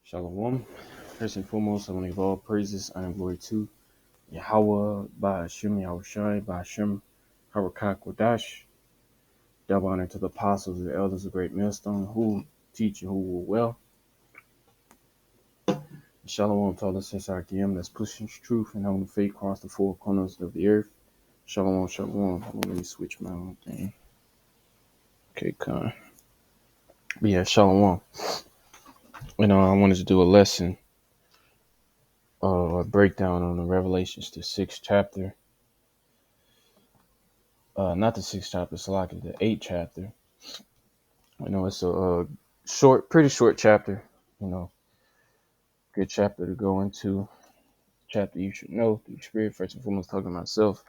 Shalom. First and foremost, I want to give all praises and glory to Yahweh, Ba'ashem, Yahushai, Ba'ashem, Harakak Wadash. Double honor to the apostles and the elders of Great Millstone who teach and who will well. Shalom to all the saints RTM that's pushing truth and holding faith across the four corners of the earth. Shalom, shalom. Hold on, let me switch my own thing. Okay, con. But yeah, shalom. I wanted to do a lesson, a breakdown on the Revelations, the sixth chapter. Not the sixth chapter, Salaki, the eighth chapter. It's a pretty short chapter. Good chapter to go into. Chapter you should know through Spirit. First and foremost, talking to myself,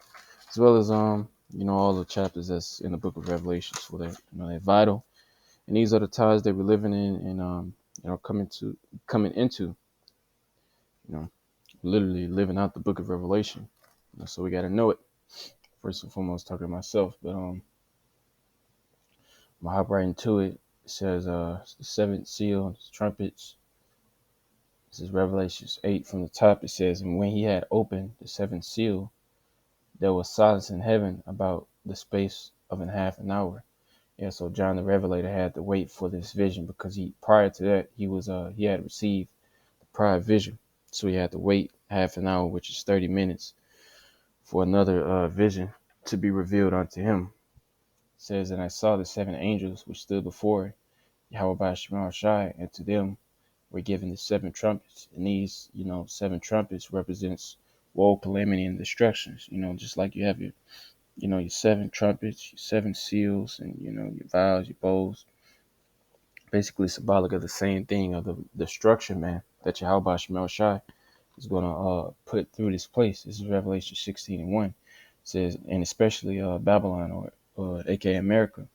as well as all the chapters that's in the Book of Revelations. So that they're vital, and these are the times that we're living in, and coming into, literally living out the Book of Revelation. So we got to know it. First and foremost, talking to myself, but I'm gonna hop right into it. It says the seventh seal, the trumpets. This is Revelations 8 from the top. It says, and when he had opened the seventh seal, there was silence in heaven about the space of half an hour. Yeah, so John the Revelator had to wait for this vision because prior to that he had received the prior vision. So he had to wait half an hour, which is 30 minutes, for another vision to be revealed unto him. It says, and I saw the seven angels which stood before Yahweh Shema Shai, and to them were given the seven trumpets. And these, seven trumpets represents woe, calamity, and destructions. Just like you have your seven trumpets, your seven seals, and your vials, your bowls. Basically symbolic of the same thing, of the destruction, man, that Yahweh Shema Shai is going to put through this place. This is Revelation 16:1. It says, and especially Babylon, or aka America.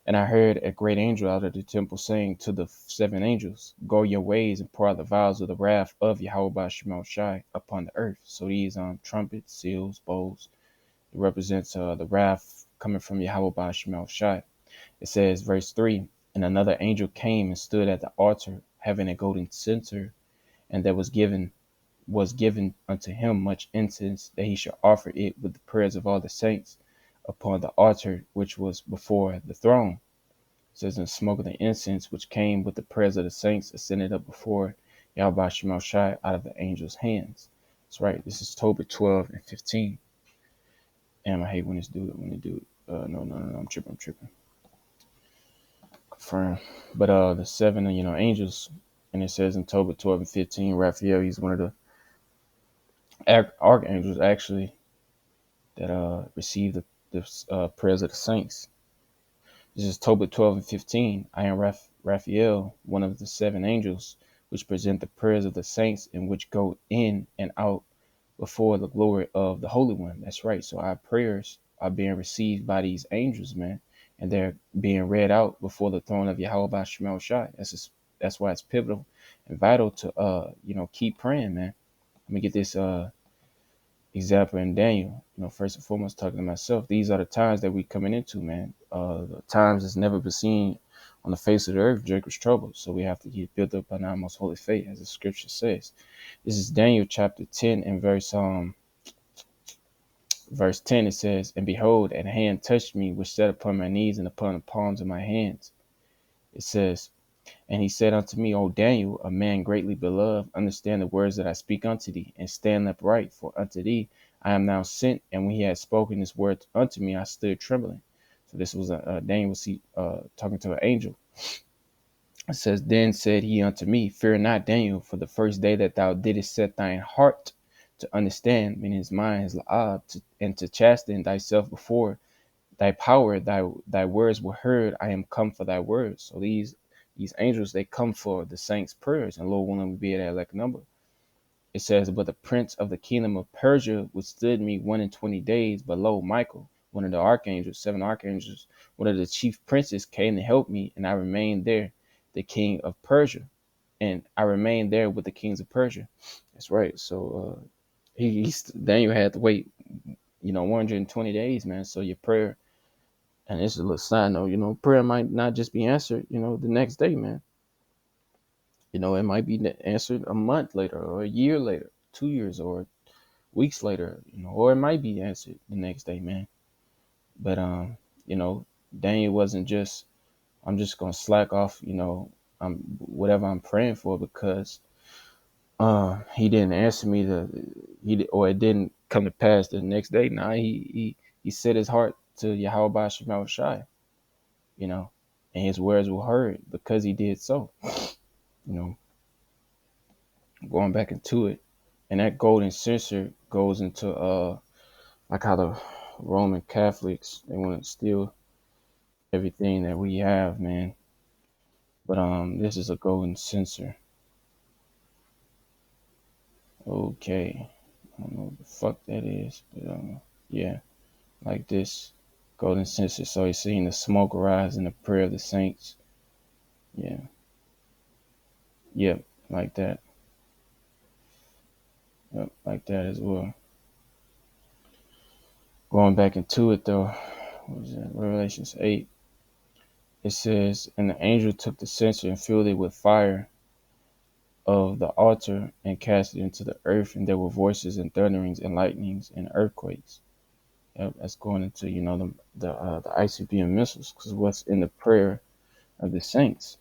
And I heard a great angel out of the temple saying to the seven angels, go your ways and pour out the vials of the wrath of Yahweh Shema Shai upon the earth. So these trumpets, seals, bowls, it represents the wrath coming from Yahweh Shema Shai. It says, verse 3, and another angel came and stood at the altar, having a golden censer, and there was given unto him much incense, that he should offer it with the prayers of all the saints upon the altar which was before the throne. It says, and the smoke of the incense which came with the prayers of the saints ascended up before Yahweh Shema Shai out of the angel's hands. That's right. This is Tobit 12:15. And I hate when they do it. No, I'm tripping. Confirm. But the seven, angels, and it says in Tobit 12:15, Raphael, he's one of the archangels actually that received the prayers of the saints. This is Tobit 12:15. I am Raphael, one of the seven angels, which present the prayers of the saints and which go in and out before the glory of the Holy One. That's right. So our prayers are being received by these angels, man, and they're being read out before the throne of Yahweh Shema Shai. That's why it's pivotal and vital to keep praying, man. Let me get this example in Daniel. First and foremost, talking to myself, these are the times that we coming into, man. The times that's never been seen on the face of the earth. Jacob's trouble. So we have to get built up on our most holy faith, as the scripture says. This is Daniel chapter 10 and verse 10. It says, and behold, and a hand touched me, which sat upon my knees and upon the palms of my hands. It says, and he said unto me, O Daniel, a man greatly beloved, understand the words that I speak unto thee, and stand upright, for unto thee I am now sent. And when he had spoken this word unto me, I stood trembling. So this was Daniel talking to an angel. It says, then said he unto me, fear not, Daniel, for the first day that thou didst set thine heart to understand, meaning his mind, his la'ab, and to chasten thyself before thy power, thy words were heard. I am come for thy words. So these angels, they come for the saints' prayers, and Lord willing, we be at that like number. It says, but the prince of the kingdom of Persia withstood me 21 days. But lo, Michael, one of the archangels, seven archangels, one of the chief princes, came to help me, and I remained there, the king of Persia, and I remained there with the kings of Persia. That's right. So Daniel had to wait, 120 days, man. So your prayer. And this is a little side note, prayer might not just be answered, the next day, man. It might be answered a month later, or a year later, 2 years, or weeks later. Or it might be answered the next day, man. But you know, Daniel wasn't just, I'm just gonna slack off, I'm whatever I'm praying for, because he didn't answer me, or it didn't come to pass the next day. Nah, he set his heart to Yahweh Shema Shai, you know, and his words were heard because he did so. You know, going back into it, and that golden censer goes into like how the Roman Catholics, they want to steal everything that we have, man. But this is a golden censer. Okay, I don't know what the fuck that is, but yeah, like this golden censer. So he's seeing the smoke rise in the prayer of the saints. Yeah, yep, like that. Yep, like that as well. Going back into it though, what was that? Revelations 8. It says, and the angel took the censer and filled it with fire of the altar and cast it into the earth, and there were voices and thunderings and lightnings and earthquakes. Yep, that's going into the ICBM missiles, because what's in the prayer of the saints,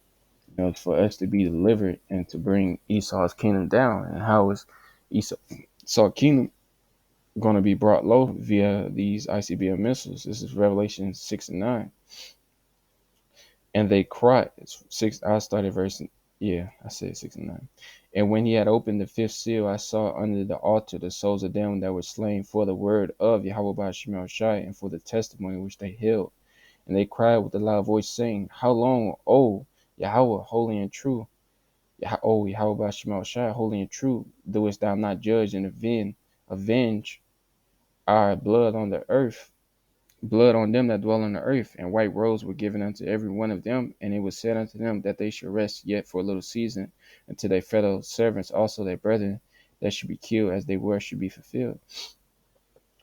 it's for us to be delivered and to bring Esau's kingdom down. And how is Esau's kingdom going to be brought low via these ICBM missiles? This is Revelation 6 and 9. And they cried. It's 6. I started verse. Yeah, I said 6 and 9. And when he had opened the fifth seal, I saw under the altar the souls of them that were slain for the word of Yahweh Shema Shai, and for the testimony which they held. And they cried with a loud voice, saying, How long, O Yahweh, holy and true? O Yahweh Shema Shai, holy and true, doest thou not judge and avenge our blood on them that dwell on the earth? And white robes were given unto every one of them, and it was said unto them that they should rest yet for a little season, until their fellow servants also their brethren that should be killed as they were should be fulfilled.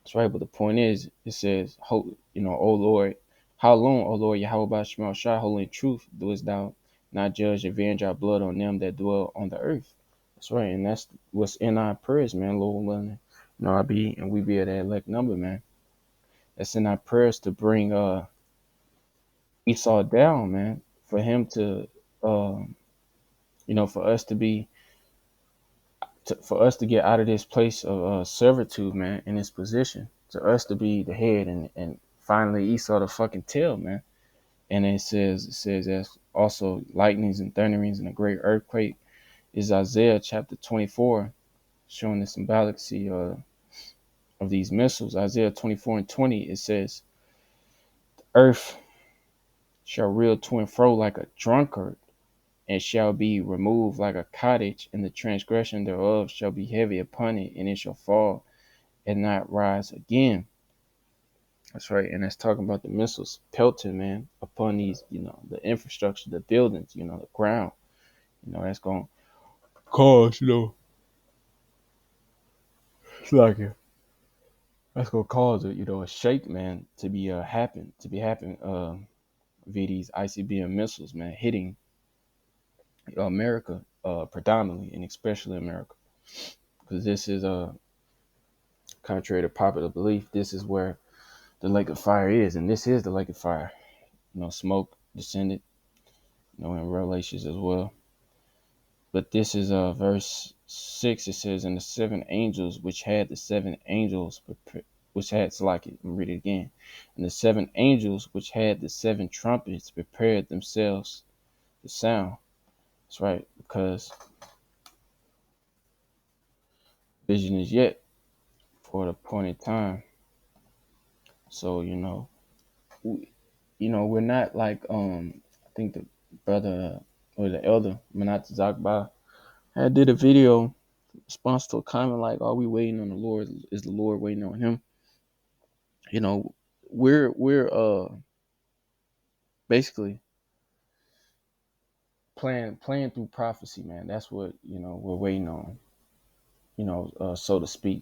That's right, but the point is, it says, O Lord, how long, O Lord, Yahweh Shema Shai, holy in truth, doest thou not judge and avenge our blood on them that dwell on the earth? That's right, and that's what's in our prayers, man. Lord willing, we be at that elect number, man. That's in our prayers to bring Esau down, man. For him to, for us to be, for us to get out of this place of servitude, man, in this position, to us to be the head, and finally Esau the fucking tail, man. And it says as also lightnings and thunderings and a great earthquake, is Isaiah chapter 24, showing the symbolicy of these missiles. Isaiah 24:20, it says, earth shall reel to and fro like a drunkard, and shall be removed like a cottage, and the transgression thereof shall be heavy upon it, and it shall fall and not rise again. That's right, and that's talking about the missiles pelting, man, upon these, the infrastructure, the buildings, the ground. That's going to cause, it's like that's going to cause a shake, man, to be happen via these ICBM missiles, man, hitting America, predominantly, and especially America, because this is contrary to popular belief, this is where the lake of fire is, and this is the lake of fire. Smoke descended, in Revelations as well. But this is verse 6. It says, and the seven angels which had the seven angels which had Salaki, let me read it again. And the seven angels which had the seven trumpets prepared themselves to sound. That's right, because vision is yet for the appointed time. So, we're not like I think the brother or the elder Manat Zakba had did a video response to a comment like, "Are we waiting on the Lord? Is the Lord waiting on him?" You know, we're basically playing through prophecy, man. That's what we're waiting on. So to speak,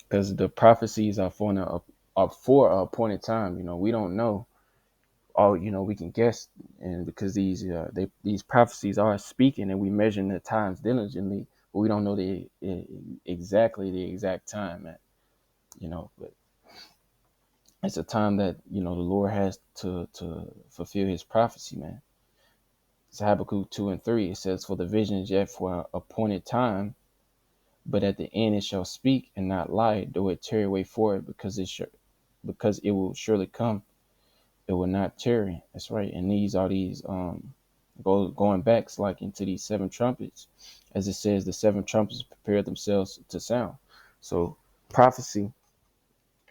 because the prophecies are for an appointed time. We don't know all we can guess, and because these prophecies are speaking, and we measure the times diligently, but we don't know exactly the exact time, man. But it's a time that the Lord has to fulfill His prophecy, man. It's Habakkuk 2:3. It says, "For the vision is yet for an appointed time, but at the end it shall speak and not lie, though it tarry away for it, because it will surely come, it will not tarry." That's right. And these going back like into these seven trumpets, as it says, the seven trumpets prepare themselves to sound. So prophecy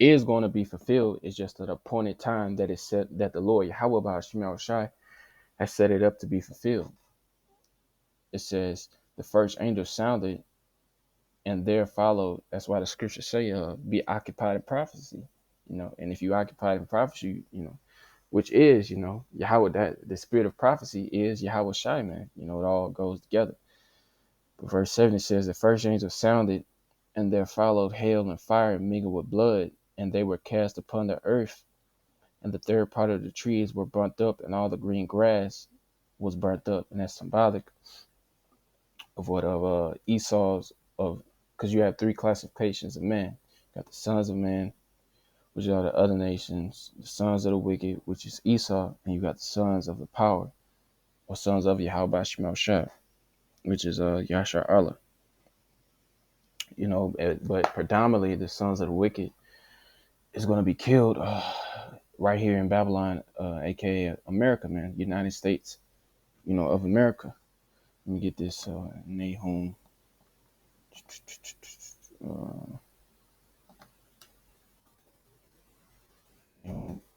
is going to be fulfilled. It's just an appointed time that is set, that the Lord Yahweh Ba'ashim Shai has set it up to be fulfilled. It says the first angel sounded, and there followed. That's why the scriptures say, "Be occupied in prophecy." And if you occupied in prophecy, which is, Yahweh, that the spirit of prophecy is Yahweh Shai, man. It all goes together. But verse 7, it says, "The first angel sounded, and there followed hail and fire mingled with blood, and they were cast upon the earth, and the third part of the trees were burnt up, and all the green grass was burnt up." And that's symbolic of what of Esau's of, because you have three classifications of men. You got the sons of men, which are the other nations, the sons of the wicked, which is Esau, and you got the sons of the power, or sons of Yahweh Shemel Shah, which is Yashar Allah. But predominantly the sons of the wicked is going to be killed right here in Babylon, aka America, man, United States, of America. Let me get this Nahum.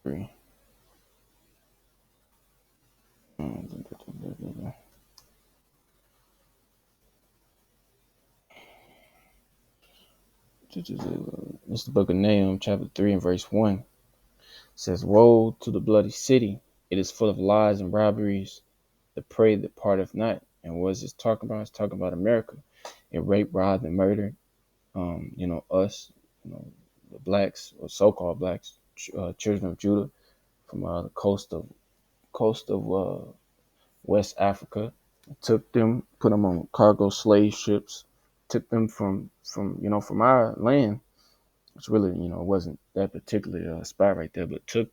Three. It's the book of Nahum, chapter 3 and verse 1. It says, "Woe to the bloody city! It is full of lies and robberies. The prey that parteth not." And what is this talking about? It's talking about America. It raped, robbed, and murdered. Us, the blacks, or so-called blacks, children of Judah, from the coast of West Africa. Took them, put them on cargo slave ships, took them from our land, which really wasn't that particular spot right there, but took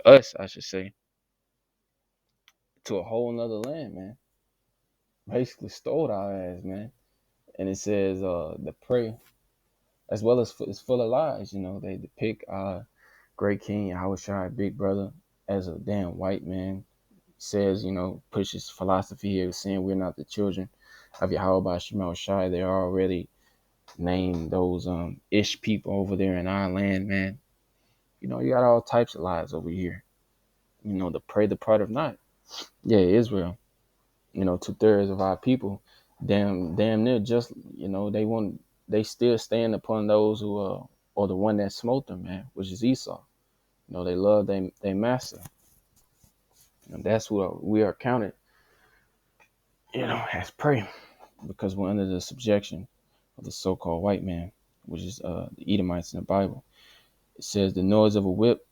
us, I should say, to a whole nother land, man. Basically stole our ass, man. And it says the prey, as well as it's full of lies. They depict our great king Yahushua, big brother, as a damn white man. Says, pushes philosophy here, saying we're not the children of Yahweh Shemal Shai. They're already named those Ish people over there in our land, man. You got all types of lies over here. The prey, the part of not. Yeah, Israel. 2/3 of our people, damn near just, they still stand upon those who or the one that smote them, man, which is Esau. They love their master. And that's what we are counted, as prey, because we're under the subjection of the so-called white man, which is the Edomites in the Bible. It says the noise of a whip,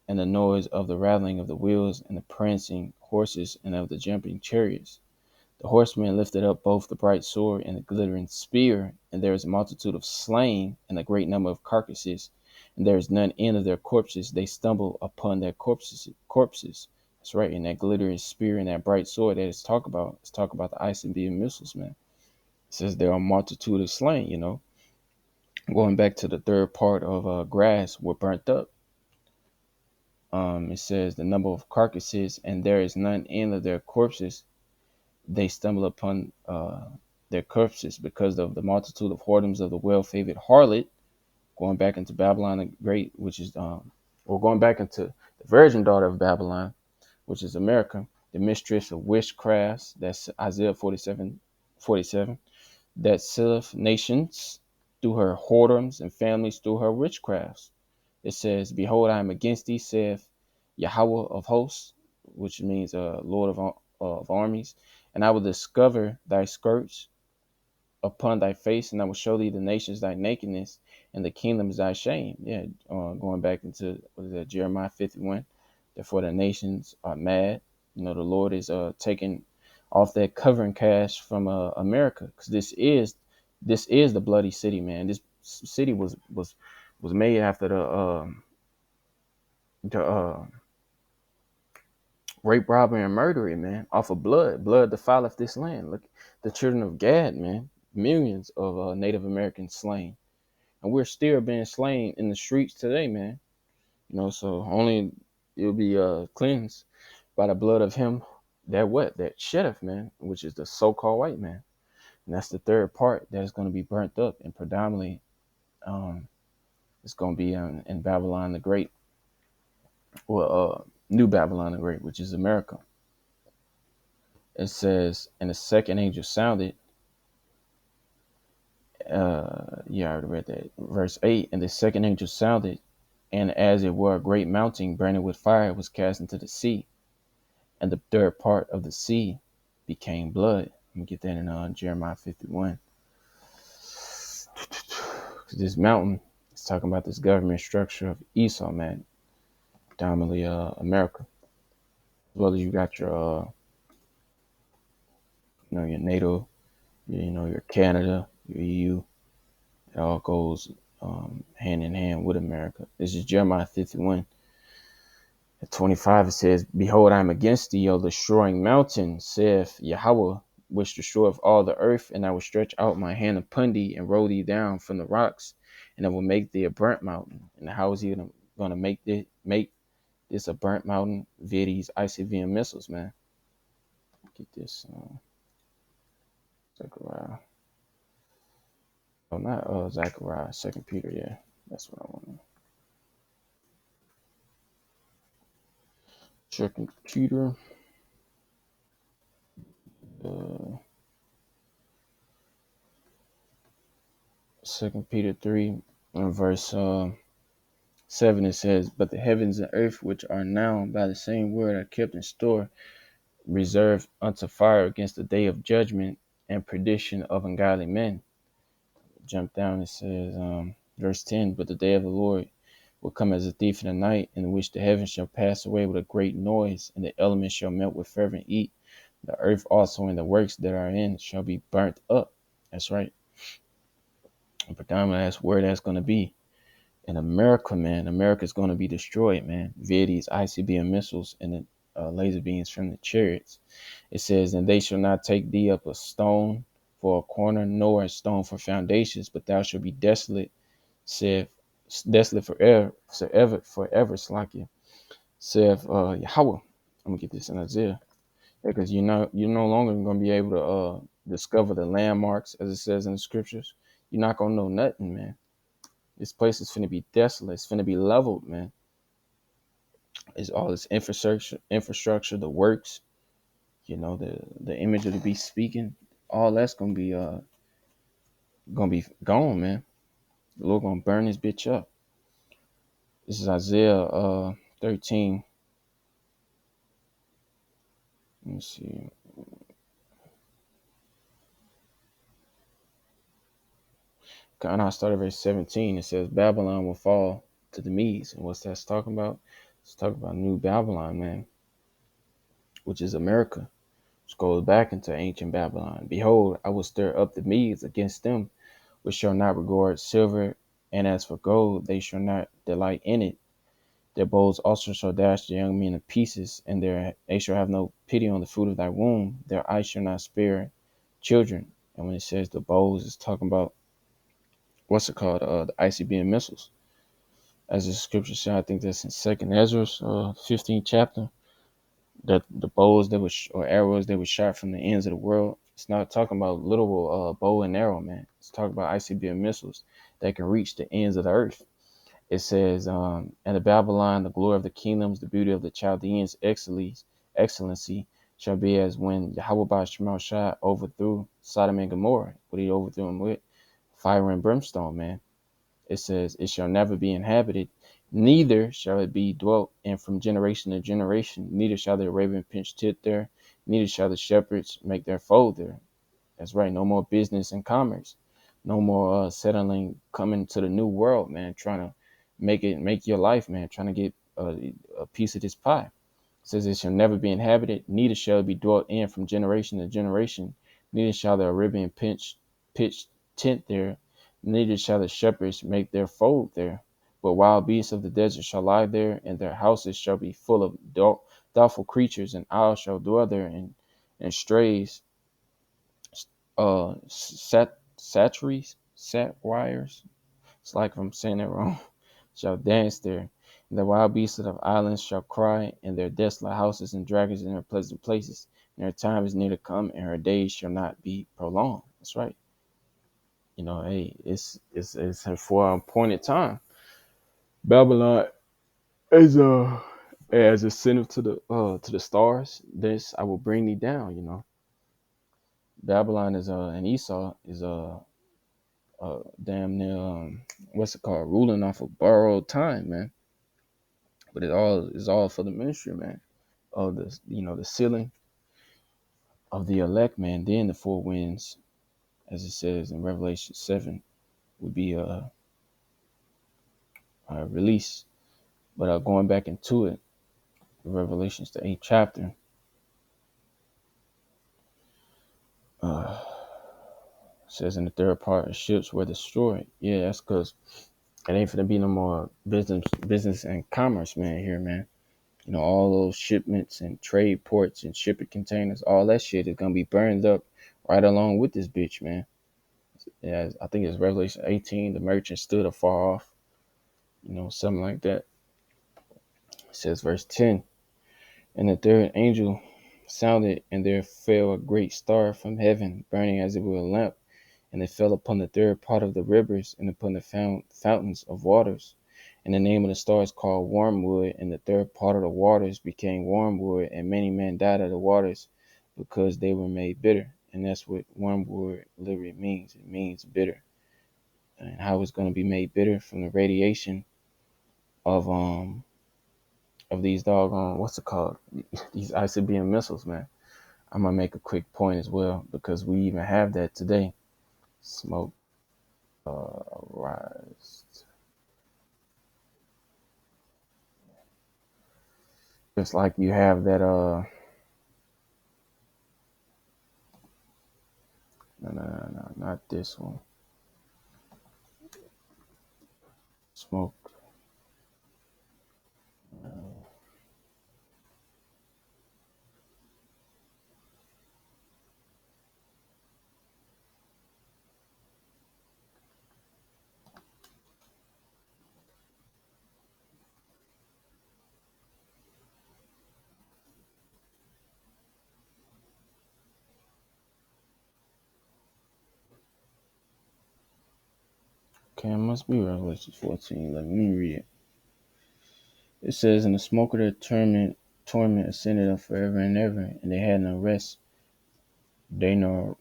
and the noise of the rattling of the wheels, and the prancing horses, and of the jumping chariots. The horsemen lifted up both the bright sword and the glittering spear, and there is a multitude of slain, and a great number of carcasses, and there is none end of their corpses. They stumble upon their corpses. That's right. And that glittering spear and that bright sword that it's talk about the ICBM missiles, man. It says there are a multitude of slain, Going back to the third part of grass were burnt up. It says the number of carcasses, and there is none end of their corpses. They stumble upon their corpses because of the multitude of whoredoms of the well-favored harlot, going back into Babylon the Great, which is, or going back into the virgin daughter of Babylon, which is America, the mistress of witchcrafts. That's Isaiah 47:47. That selleth nations through her whoredoms, and families through her witchcrafts. It says, "Behold, I am against thee, saith Yahweh of hosts," which means Lord of armies, "and I will discover thy skirts upon thy face, and I will show thee the nations thy nakedness, and the kingdoms thy shame." Yeah, going back into what is that, Jeremiah 51, Therefore, the nations are mad. The Lord is taking off that covering cash from America, because this is the bloody city, man. This city was made after the rape, robbery, and murder, man, off of blood. Blood defileth this land. Look, the children of Gad, man, millions of Native Americans slain, and we're still being slain in the streets today, man. So only it'll be cleansed by the blood of him that sheddeth, man, which is the so-called white man. And that's the third part that is going to be burnt up, and predominantly it's going to be in Babylon the Great, or New Babylon the Great, which is America. It says, and the second angel sounded. I already read that. Verse 8, and the second angel sounded, and as it were a great mountain burning with fire was cast into the sea, and the third part of the sea became blood. Let me get that in Jeremiah 51. This mountain is talking about this government structure of Esau, man, predominantly America, as well as you got your your NATO, your Canada, your EU. It all goes hand in hand with America. This is Jeremiah 51. At 25, it says, behold, I am against thee, O destroying mountain, saith Yahweh, which destroyeth all the earth, and I will stretch out my hand upon thee, and roll thee down from the rocks, and I will make thee a burnt mountain. And how is he going to make this a burnt mountain? Via these ICBM missiles, man. Get this. Zechariah. Oh, not Zechariah. 2 Peter, yeah. That's what I want. 2 Peter. 2 Peter 3, verse 7, it says, but the heavens and earth, which are now by the same word, are kept in store, reserved unto fire against the day of judgment and perdition of ungodly men. Jump down, it says, verse 10, but the day of the Lord will come as a thief in the night, in which the heavens shall pass away with a great noise, and the elements shall melt with fervent heat. The earth also and the works that are in shall be burnt up. That's right. And predominantly that's where that's going to be. In America, man, America is going to be destroyed, man, via these ICBM missiles and the laser beams from the chariots. It says, and they shall not take thee up a stone for a corner, nor a stone for foundations, but thou shalt be desolate, desolate forever, Slakia, saith Yahweh. I'm going to get this in Isaiah. Because you're no longer going to be able to discover the landmarks, as it says in the scriptures. You're not going to know nothing, man. This place is finna be desolate. It's finna be leveled, man. It's all this infrastructure, the works, the image of the beast speaking. All that's gonna be gone, man. The Lord gonna burn this bitch up. This is Isaiah 13. Let me see. And I started verse 17. It says Babylon will fall to the Medes. And what's that talking about? It's talking about New Babylon, man, which is America, which goes back into ancient Babylon. Behold, I will stir up the Medes against them, which shall not regard silver, and as for gold, they shall not delight in it. Their bows also shall dash the young men in pieces, and they shall have no pity on the fruit of thy womb. Their eyes shall not spare children. And when it says the bows, it's talking about what's it called? The ICBM missiles. As the scripture said, I think that's in 2nd Ezra's 15th chapter. That the bows that or arrows that were shot from the ends of the world. It's not talking about literal bow and arrow, man. It's talking about ICBM missiles that can reach the ends of the earth. It says, and the Babylon, the glory of the kingdoms, the beauty of the Chaldeans' excellency shall be as when Yahweh Ba'al Shah overthrew Sodom and Gomorrah. What he overthrew them with? Fire and brimstone, man. It says, it shall never be inhabited, neither shall it be dwelt in from generation to generation, neither shall the raven pinch tit there, neither shall the shepherds make their fold there. That's right, no more business and commerce, no more settling, coming to the new world, man, trying to make your life, man, trying to get a piece of this pie. It says it shall never be inhabited, neither shall it be dwelt in from generation to generation, neither shall the Arabian pitch tent there, neither shall the shepherds make their fold there. But wild beasts of the desert shall lie there, and their houses shall be full of doubtful creatures, and owls shall dwell there, and strays, satires. It's like if I'm saying it wrong. Shall dance there. And the wild beasts of the islands shall cry in their desolate houses, and dragons in their pleasant places. And her time is near to come, and her days shall not be prolonged. That's right. Hey, it's for an appointed time. Babylon is as ascended to the stars. This I will bring thee down. Babylon is and Esau is damn near what's it called, ruling off of borrowed time, man. But it all is all for the ministry, man. Of the sealing of the elect, man. Then the four winds, as it says in Revelation 7, would be released. But going back into it, Revelations the 8th chapter, uh, says in the third part, ships were destroyed. Yeah, that's because it ain't gonna be no more business and commerce, man. Here, man. All those shipments and trade ports and shipping containers, all that shit is gonna be burned up right along with this bitch, man. Yeah, I think it's Revelation 18. The merchant stood afar off, something like that. It says, verse 10, and the third angel sounded, and there fell a great star from heaven, burning as it were a lamp, and it fell upon the third part of the rivers and upon the fountains of waters. And the name of the star is called Wormwood, and the third part of the waters became wormwood, and many men died of the waters because they were made bitter. And that's what wormwood literally means. It means bitter. And how it's going to be made bitter from the radiation of these doggone, what's it called? These ICBM missiles, man. I'm gonna make a quick point as well because we even have that today. Smoke rise. Just like you have that no, not this one. Smoke. Okay, it must be Revelation 14. Let me read it. It says, "And the smoke of their torment ascended up forever and ever, and they had no rest, day nor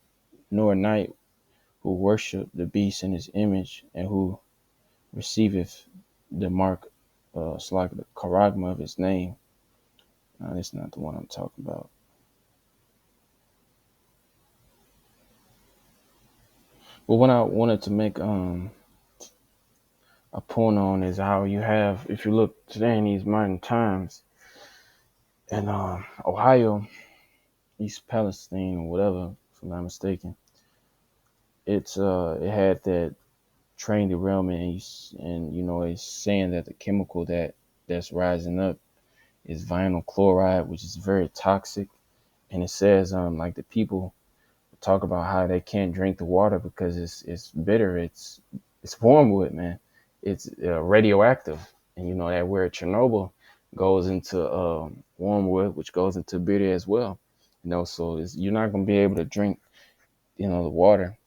night, who worship the beast in his image, and who receiveth the mark, it's like the charagma of his name." No, that's not the one I'm talking about. But what I wanted to make a point on is how you have, if you look today in these modern times, in Ohio, East Palestine or whatever, if I'm not mistaken, it had that train derailment, and it's saying that the chemical that's rising up is vinyl chloride, which is very toxic. And it says like the people talk about how they can't drink the water because it's bitter. It's wormwood, man. It's radioactive, and that where Chernobyl goes into wormwood, which goes into bitter as well. So you're not gonna be able to drink, the water.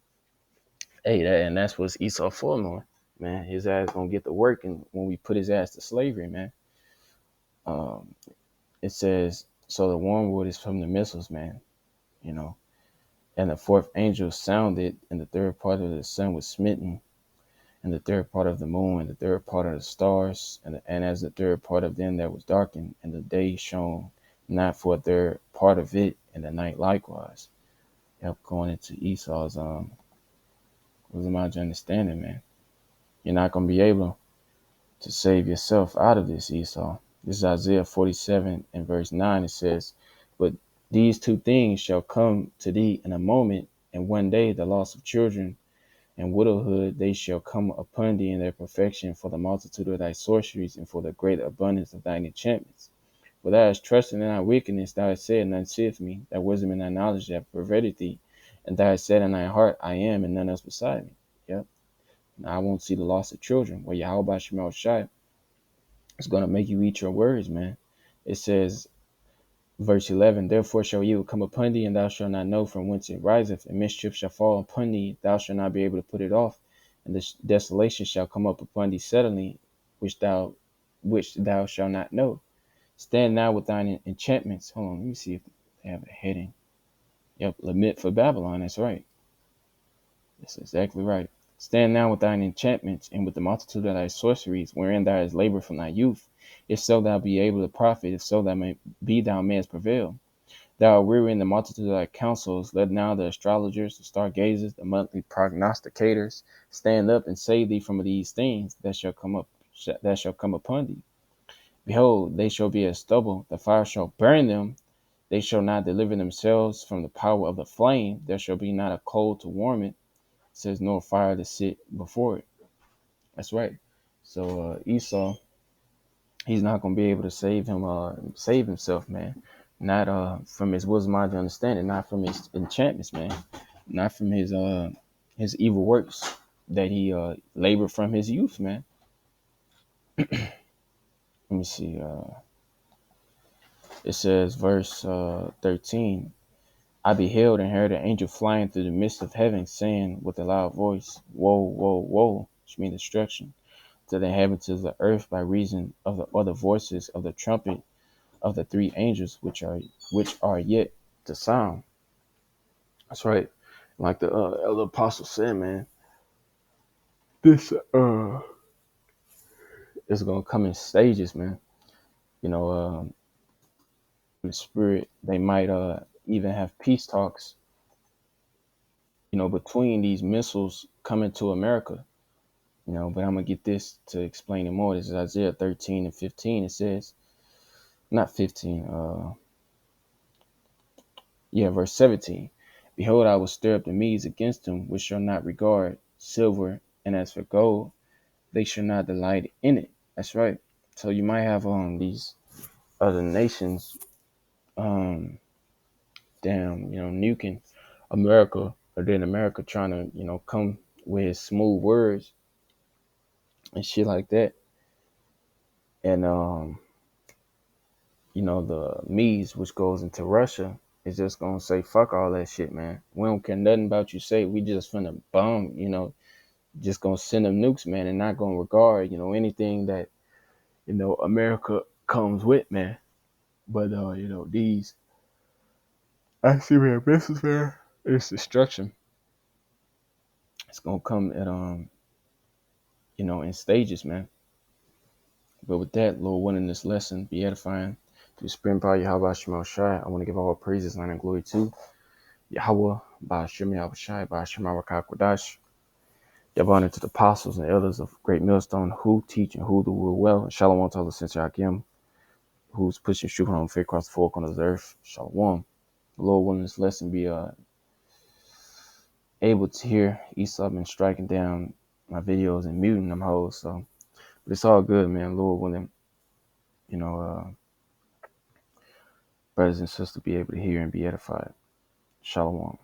Hey, and that's what's Esau for, man. His ass gonna get to work, and when we put his ass to slavery, man. Um, it says so the wormwood is from the missiles, man. You know, and the fourth angel sounded, and the third part of the sun was smitten, and the third part of the moon, and the third part of the stars, and as the third part of them that was darkened, and the day shone not for a third part of it, and the night likewise. Yep, going into Esau's was my understanding, man. You're not gonna be able to save yourself out of this, Esau. This is Isaiah 47 and verse 9. It says, "But these two things shall come to thee in a moment, and one day the loss of children and widowhood, they shall come upon thee in their perfection, for the multitude of thy sorceries and for the great abundance of thine enchantments. For thou hast trusted in thy wickedness, thou hast said, none seeth me, thy wisdom and thy knowledge have perverted thee, and thou hast said in thy heart, I am, and none else beside me." Yep. Now I won't see the loss of children. Well, Yahweh Shemel Shai is going to make you eat your words, man. It says, verse 11, "Therefore shall evil come upon thee, and thou shalt not know from whence it riseth, and mischief shall fall upon thee, thou shalt not be able to put it off, and the desolation shall come up upon thee suddenly, which thou shalt not know. Stand now with thine enchantments." Hold on, let me see if they have a heading. Yep, lament for Babylon. That's right. That's exactly right. "Stand now with thine enchantments, and with the multitude of thy sorceries, wherein thou hast labored from thy youth. If so thou be able to profit, if so thou mayest prevail. Thou art weary in the multitude of thy counsels. Let now the astrologers, the stargazers, the monthly prognosticators stand up and save thee from these things that shall come upon thee. Behold, they shall be as stubble, the fire shall burn them. They shall not deliver themselves from the power of the flame. There shall be not a coal to warm it," says, "nor fire to sit before it." That's right. So Esau, he's not gonna be able to save himself, man. Not from his wisdom mind understanding, not from his enchantments, man, not from his evil works that he labored from his youth, man. Let me see. It says, verse 13, "I beheld and heard an angel flying through the midst of heaven, saying with a loud voice, Woe, woe, woe," which means destruction, "to the inhabitants of the earth by reason of the other voices of the trumpet of the three angels which are yet to sound." That's right. Like the elder apostle said, man, this is gonna come in stages, man. You know, the spirit, they might even have peace talks, between these missiles coming to America. But I'm gonna get this to explain it more. This is Isaiah 13 and 15. It says, not 15, verse 17. "Behold, I will stir up the Medes against them, which shall not regard silver, and as for gold, they shall not delight in it." That's right. So you might have these other nations nuking America, or then America trying to, come with smooth words and shit like that. And the Medes, which goes into Russia, is just gonna say, fuck all that shit, man. We don't care nothing about you say. We just finna bomb, just gonna send them nukes, man, and not gonna regard, anything that, America comes with, man. But these ICBM missiles, man, it's destruction. It's gonna come at in stages, man. But with that, Lord willing, this lesson be edifying to the Spirit by Yahweh Shema Shai. I want to give all praises, honor, and glory to Yahweh, by Shem Yahweh Shai, by Shema Rakah Kodash. Give honor to the apostles and elders of Great Millstone who teach and who do rule well. And Shalom to all the Sensei Hakim, who's pushing truth on faith across the four corners of the earth. Shalom. The Lord willing, this lesson be able to hear. Esau been striking down my videos and muting them hoes. So, but it's all good, man. Lord willing, brothers and sisters be able to hear and be edified. Shalom.